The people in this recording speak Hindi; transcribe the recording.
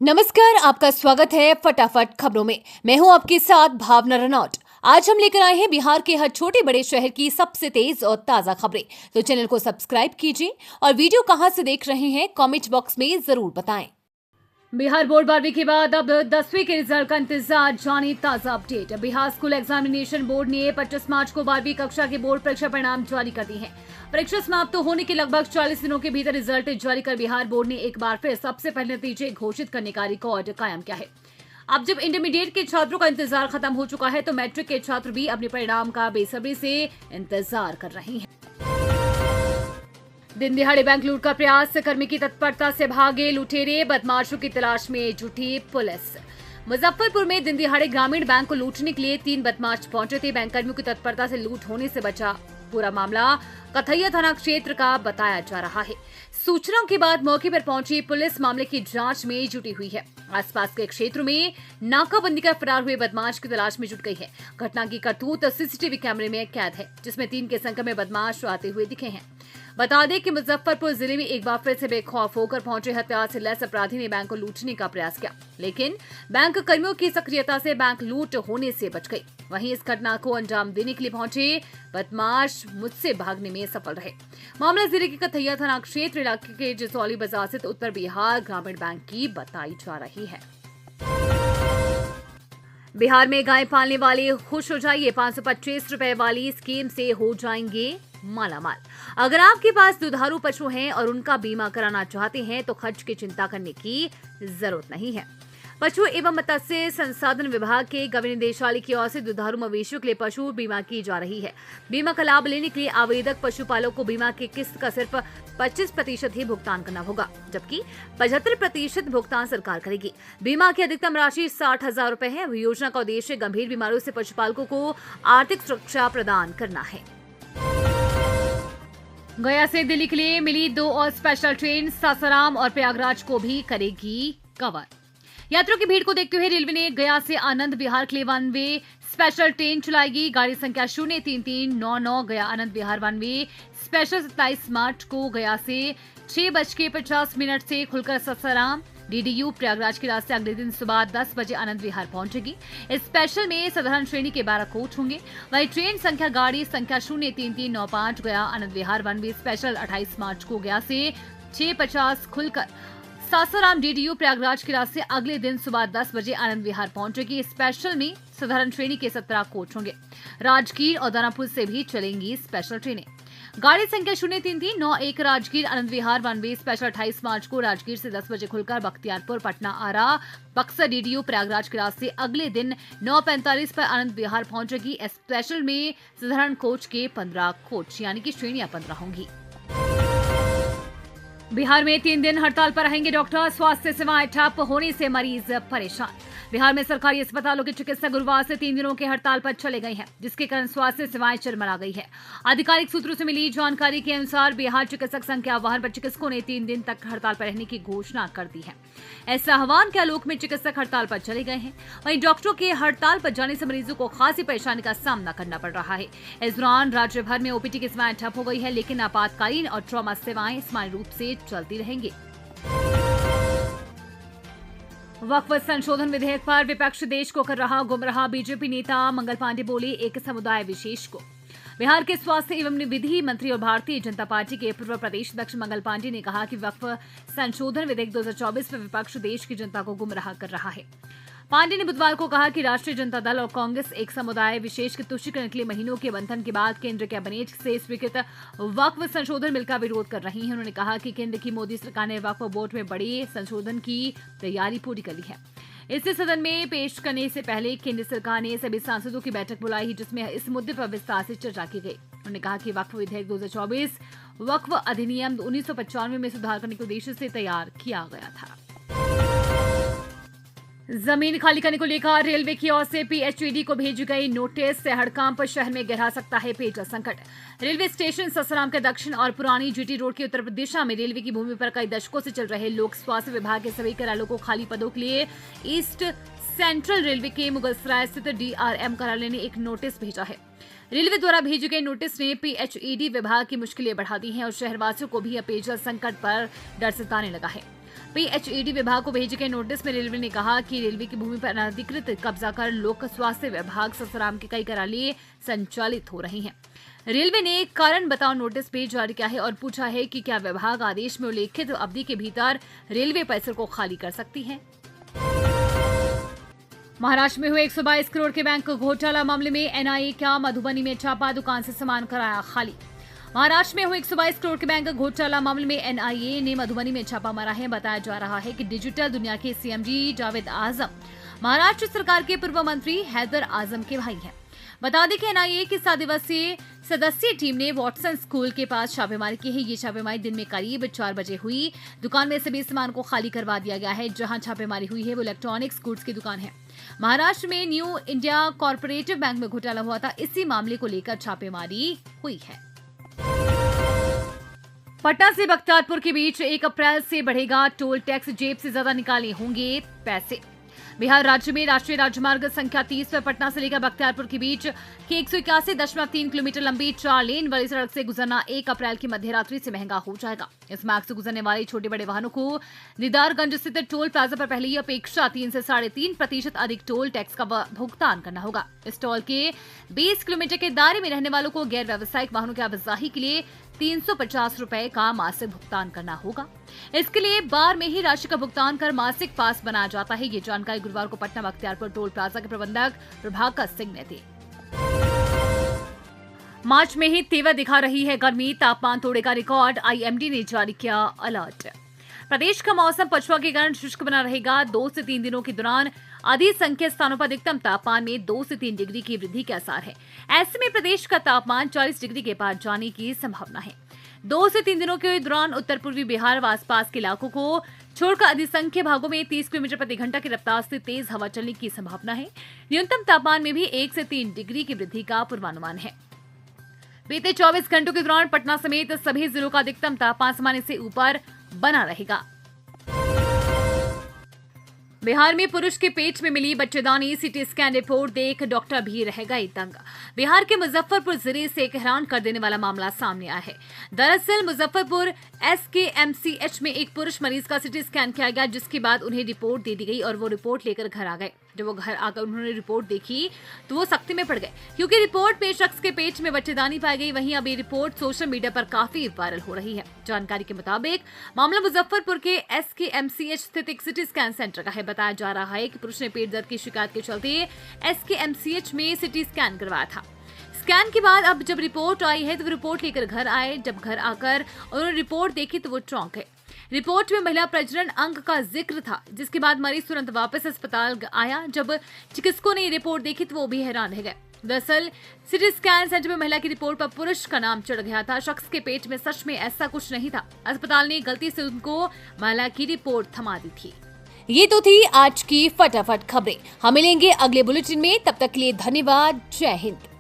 नमस्कार, आपका स्वागत है फटाफट खबरों में। मैं हूं आपके साथ भावना रनौट। आज हम लेकर आए हैं बिहार के हर छोटे बड़े शहर की सबसे तेज और ताजा खबरें। तो चैनल को सब्सक्राइब कीजिए और वीडियो कहां से देख रहे हैं कमेंट बॉक्स में जरूर बताएं। बिहार बोर्ड 12वीं के बाद अब 10वीं के रिजल्ट का इंतजार, जाने ताजा update. Bihar school examination board ने 25 मार्च को 12वीं कक्षा के बोर्ड परीक्षा परिणाम जारी कर दिए हैं। परीक्षा समाप्त होने के लगभग 40 दिनों के भीतर रिजल्ट जारी कर बिहार बोर्ड ने एक बार फिर सबसे पहले नतीजे घोषित करने का रिकॉर्ड कायम किया है। अब जब इंटरमीडिएट के छात्रों का इंतजार खत्म हो चुका है, तो मैट्रिक के छात्र भी अपने परिणाम का बेसब्री से इंतजार कर रहे हैं। दिन दिहाड़े बैंक लूट का प्रयास, कर्मी की तत्परता से भागे लुटेरे, बदमाशों की तलाश में जुटी पुलिस। मुजफ्फरपुर में दिन दिहाड़े ग्रामीण बैंक को लूटने के लिए 3 बदमाश पहुंचे थे। बैंक कर्मियों की तत्परता से लूट होने से बचा। पूरा मामला कथैया थाना क्षेत्र का बताया जा रहा है। सूचनाओं के बाद मौके पर पहुंची पुलिस मामले की जांच में जुटी हुई है। आसपास के क्षेत्रों में नाकाबंदी कर फरार हुए बदमाश की तलाश में जुट गई है। घटना की करतूत सीसीटीवी कैमरे में कैद है, जिसमें 3 के संख्या में बदमाश आते हुए दिखे हैं। बता दें कि मुजफ्फरपुर जिले में एक बार फिर से बेखौफ होकर पहुंचे हथियार से लैस अपराधी ने बैंक को लूटने का प्रयास किया, लेकिन बैंक कर्मियों की सक्रियता से बैंक लूट होने से बच गई। वहीं इस घटना को अंजाम देने के लिए पहुंचे बदमाश मुझसे भागने में सफल रहे। मामला जिले के कथैया थाना क्षेत्र इलाके के जसौली बाजार स्थित उत्तर बिहार ग्रामीण बैंक की बताई जा रही है। बिहार में गाय पालने वाले खुश हो जाइए, 525 रुपए वाली स्कीम से हो जाएंगे मालामाल। अगर आपके पास दुधारू पशु हैं और उनका बीमा कराना चाहते हैं, तो खर्च की चिंता करने की जरूरत नहीं है। पशु एवं मत्स्य संसाधन विभाग के गव्य निदेशालय की ओर से दुधारू मवेशियों के लिए पशु बीमा की जा रही है। बीमा का लाभ लेने के लिए आवेदक पशुपालक को बीमा की किस्त का सिर्फ 25% ही भुगतान करना होगा, जबकि 75% भुगतान सरकार करेगी। बीमा की अधिकतम राशि 60,000 रुपए है। योजना का उद्देश्य गंभीर बीमारियों से पशुपालकों को आर्थिक सुरक्षा प्रदान करना है। गया से दिल्ली के लिए मिली 2 और स्पेशल ट्रेन सासाराम और प्रयागराज को भी करेगी कवर। यात्रियों की भीड़ को देखते हुए रेलवे ने गया से आनंद विहार के लिए 1 वे स्पेशल ट्रेन चलाएगी। गाड़ी संख्या 03399 गया आनंद विहार 1 वे स्पेशल 27 मार्च को गया से 6:50 से खुलकर सासाराम डीडीयू प्रयागराज के रास्ते अगले दिन सुबह 10 बजे आनंद विहार पहुंचेगी। इस स्पेशल में साधारण श्रेणी के 12 कोच होंगे। वहीं ट्रेन संख्या गाड़ी संख्या 03395 गया आनंद विहार 1 वे स्पेशल 28 मार्च को गया से 6:50 खुलकर सासाराम डीडीयू प्रयागराज के रास्ते अगले दिन सुबह 10 बजे आनंद विहार पहुंचेगी। स्पेशल में साधारण श्रेणी के 17 कोच होंगे। राजगीर और दानापुर से भी चलेंगी स्पेशल ट्रेनें। गाड़ी संख्या 03391 राजगीर आनंद विहार 1 वे स्पेशल 28 मार्च को राजगीर से 10 बजे खुलकर बख्तियारपुर पटना आरा बक्सर डीडीयू प्रयागराज के रास्ते अगले दिन 9:45 पर आनंद विहार पहुंचेगी। स्पेशल में साधारण कोच के 15 कोच यानी कि श्रेणियां 15 होंगी। बिहार में 3 दिन हड़ताल पर रहेंगे डॉक्टर। स्वास्थ्य सेवाएं ठप होने से मरीज परेशान। बिहार में सरकारी अस्पतालों के चिकित्सक गुरुवार से 3 दिनों के हड़ताल पर चले गए हैं, जिसके कारण स्वास्थ्य सेवाएं चरमरा गई है। आधिकारिक सूत्रों से मिली जानकारी के अनुसार बिहार चिकित्सक संघ के आह्वान पर चिकित्सकों ने 3 दिन तक हड़ताल पर रहने की घोषणा कर दी है। ऐसे आह्वान के आलोक में चिकित्सक हड़ताल पर चले गए हैं। वहीं डॉक्टरों के हड़ताल पर जाने से मरीजों को खासी परेशानी का सामना करना पड़ रहा है। इस दौरान राज्य भर में ओपीडी की सेवाएं ठप हो गई है, लेकिन आपातकालीन और ट्रॉमा सेवाएं सामान्य रूप से चलती रहेंगी। वक्फ संशोधन विधेयक पर विपक्ष देश को कर रहा गुमराह, बीजेपी नेता मंगल पांडे बोले एक समुदाय विशेष को। बिहार के स्वास्थ्य एवं विधि मंत्री और भारतीय जनता पार्टी के पूर्व प्रदेश अध्यक्ष मंगल पांडे ने कहा कि वक्फ संशोधन विधेयक 2024 में विपक्ष देश की जनता को गुमराह कर रहा है। पांडे ने बुधवार को कहा कि राष्ट्रीय जनता दल और कांग्रेस एक समुदाय विशेष की तुष्टीकरण के लिए महीनों के मंथन के बाद केंद्र कैबिनेट से स्वीकृत वक्फ संशोधन बिल का विरोध कर रही है। उन्होंने कहा कि केंद्र की मोदी सरकार ने वक्फ बोर्ड में बड़े संशोधन की तैयारी पूरी कर ली है। इसे सदन में पेश करने से पहले केंद्र सरकार ने सभी सांसदों की बैठक बुलाई, जिसमें इस मुद्दे पर विस्तार से चर्चा की गई। उन्होंने कहा कि वक्फ विधेयक 2024 वक्फ अधिनियम 1995 में सुधार करने के उद्देश्य से तैयार किया गया था। जमीन खाली करने को लेकर रेलवे की ओर से पीएचईडी को भेजी गई नोटिस से हड़कांप शहर में गहरा सकता है पेयजल संकट। रेलवे स्टेशन सासाराम के दक्षिण और पुरानी जीटी रोड की उत्तर दिशा में रेलवे की भूमि पर कई दशकों से चल रहे लोक स्वास्थ्य विभाग के सभी कार्यालयों को खाली पदों के लिए ईस्ट सेंट्रल रेलवे के मुगलसराय स्थित डीआरएम कार्यालय ने एक नोटिस भेजा है। रेलवे द्वारा भेजी गई नोटिस ने पीएचईडी विभाग की मुश्किलें बढ़ा दी हैं और शहरवासियों को भी पेयजल संकट पर डर सताने लगा है। PHED विभाग को भेजे गए नोटिस में रेलवे ने कहा कि रेलवे की भूमि पर अनधिकृत कब्जा कर लोक स्वास्थ्य विभाग सासाराम की कई करालियां संचालित हो रही हैं। रेलवे ने कारण बताओ नोटिस भी जारी किया है और पूछा है कि क्या विभाग आदेश में उल्लेखित अवधि के भीतर रेलवे परिसर को खाली कर सकती है। महाराष्ट्र में हुए 122 करोड़ के बैंक घोटाला मामले में NIA का मधुबनी में छापा, दुकान से सामान कराया खाली। महाराष्ट्र में हुए 122 करोड़ के बैंक घोटाला मामले में NIA ने मधुबनी में छापा मारा है। बताया जा रहा है कि डिजिटल दुनिया के CMD जावेद आजम महाराष्ट्र सरकार के पूर्व मंत्री हैदर आजम के भाई हैं। बता दें कि NIA की 7 दिवसीय सदस्यीय टीम ने वॉटसन स्कूल के पास छापेमारी की है। ये छापेमारी दिन में करीब 4 बजे हुई। दुकान में सभी सामान को खाली करवा दिया गया है। जहां छापेमारी हुई है वो इलेक्ट्रॉनिक्स गुड्स की दुकान है। महाराष्ट्र में न्यू इंडिया कॉर्पोरेटिव बैंक में घोटाला हुआ था। इसी मामले को लेकर छापेमारी हुई है। पटना से बख्तियारपुर के बीच 1 अप्रैल से बढ़ेगा टोल टैक्स, जेब से ज्यादा निकाले होंगे पैसे। बिहार राज्य में राष्ट्रीय राजमार्ग संख्या 30 पर पटना से लेकर बख्तियारपुर के बीच की 181.3 किलोमीटर लंबी 4 लेन वाली सड़क से गुजरना 1 अप्रैल की मध्यरात्रि से महंगा हो जाएगा। इस मार्ग से गुजरने वाले छोटे बड़े वाहनों को दीदारगंज स्थित टोल प्लाजा पर पहले ही अपेक्षा 3 से 3.5% अधिक टोल टैक्स का भुगतान करना होगा। इस टोल के 20 किलोमीटर के दायरे में रहने वालों को गैर व्यावसायिक वाहनों की आवाजाही के लिए 350 रुपए का मासिक भुगतान करना होगा। इसके लिए बार में ही राशि का भुगतान कर मासिक पास बनाया जाता है। ये जानकारी गुरुवार को पटना बख्तियारपुर टोल प्लाजा के प्रबंधक प्रभाकर सिंह ने दी। मार्च में ही तेवर दिखा रही है गर्मी, तापमान तोड़ेगा रिकॉर्ड, IMD ने जारी किया अलर्ट। प्रदेश का मौसम पछुआ के कारण शुष्क बना रहेगा। 2 से 3 दिनों के दौरान अधिसंख्यक स्थानों पर अधिकतम तापमान में 2 से 3 डिग्री की वृद्धि के आसार है। ऐसे में प्रदेश का तापमान 40 डिग्री के पार जाने की संभावना है। 2 से 3 दिनों के दौरान उत्तर पूर्वी बिहार व आसपास के इलाकों को छोड़कर अधिसंख्यक भागों में 30 किलोमीटर प्रति घंटा की रफ्तार से तेज हवा चलने की संभावना है। न्यूनतम तापमान में भी 1 से 3 डिग्री की वृद्धि का पूर्वानुमान है। बीते 24 घंटों के दौरान पटना समेत सभी जिलों का अधिकतम तापमान सामान्य से ऊपर बना रहेगा। बिहार में पुरुष के पेट में मिली बच्चेदानी, CT स्कैन रिपोर्ट देख डॉक्टर भी रह गए दंग। बिहार के मुजफ्फरपुर जिले से एक हैरान कर देने वाला मामला सामने आया है। दरअसल मुजफ्फरपुर SKMCH में एक पुरुष मरीज का CT स्कैन किया गया, जिसके बाद उन्हें रिपोर्ट दे दी गई और वो रिपोर्ट लेकर घर आ गए। जब वो घर आकर उन्होंने रिपोर्ट देखी तो वो सख्ती में पड़ गए, क्योंकि रिपोर्ट में शख्स के पेट में बच्चेदानी पाई गई। वहीं अब ये रिपोर्ट सोशल मीडिया पर काफी वायरल हो रही है। जानकारी के मुताबिक मामला मुजफ्फरपुर के SKMCH स्थित एक CT स्कैन सेंटर का है। बताया जा रहा है कि पुरुष ने पेट दर्द की शिकायत के चलते SKMCH में CT स्कैन करवाया था। स्कैन के बाद अब जब रिपोर्ट आई है तो वो रिपोर्ट लेकर घर आए। जब घर आकर उन्होंने रिपोर्ट देखी तो वो चौंक गए। रिपोर्ट में महिला प्रजनन अंग का जिक्र था, जिसके बाद मरीज तुरंत वापस अस्पताल आया। जब चिकित्सकों ने रिपोर्ट देखी तो वो भी हैरान रह गए। दरअसल CT स्कैन सेंटर में महिला की रिपोर्ट पर पुरुष का नाम चढ़ गया था। शख्स के पेट में सच में ऐसा कुछ नहीं था। अस्पताल ने गलती से उनको महिला की रिपोर्ट थमा दी थी। ये तो थी आज की फटाफट खबरें। हम मिलेंगे अगले बुलेटिन में, तब तक के लिए धन्यवाद। जय हिंद।